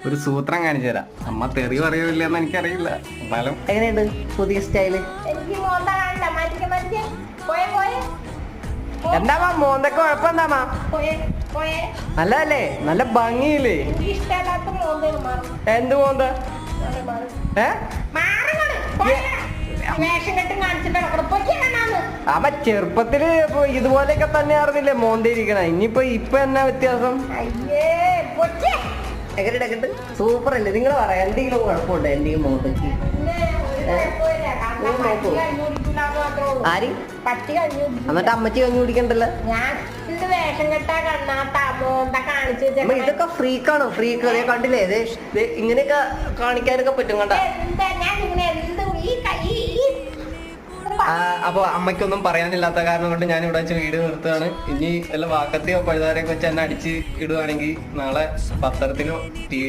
ഒരു സൂത്രം കാണിച്ചു തരാം. അമ്മ തെറി പറയൂല്ല എന്ന് എനിക്കറിയില്ല. എന്നാലും എങ്ങനെയുണ്ട് പുതിയ സ്റ്റൈല്? എന്താ മോന്തൊക്കെ കുഴപ്പമെന്താ? നല്ലതല്ലേ? നല്ല ഭംഗിയില്ലേ? എന്ത് മോന്ത? അപ്പൊ ചെറുപ്പത്തില് ഇതുപോലെയൊക്കെ തന്നെ ആയിരുന്നില്ലേ മോന്തിരിക്കണ? ഇപ്പൊ എന്നാ വ്യത്യാസം? സൂപ്പർ അല്ലേ? നിങ്ങൾ പറയാം, എന്തെങ്കിലും കുഴപ്പമുണ്ടോ എന്തെങ്കിലും മോന്തക്ക്? ആര്? എന്നിട്ട് അമ്മച്ചി കഞ്ഞി കുടിക്കണ്ടല്ലോ. ഇതൊക്കെ ഫ്രീക്കാണോ? ഫ്രീക്ക് അതേ കണ്ടില്ലേ? ഇങ്ങനെയൊക്കെ കാണിക്കാനൊക്കെ പറ്റും കണ്ട. അപ്പൊ അമ്മയ്ക്കൊന്നും പറയാനില്ലാത്ത കാരണം കൊണ്ട് ഞാൻ ഇവിടെ വെച്ച് വീഡിയോ നിർത്തുകയാണ്. ഇനി വല്ല വാക്കത്തെയോ പഴുതാരെയൊക്കെ വെച്ച് എന്നെ അടിച്ച് ഇടുവാണെങ്കിൽ നാളെ പത്രത്തിലോ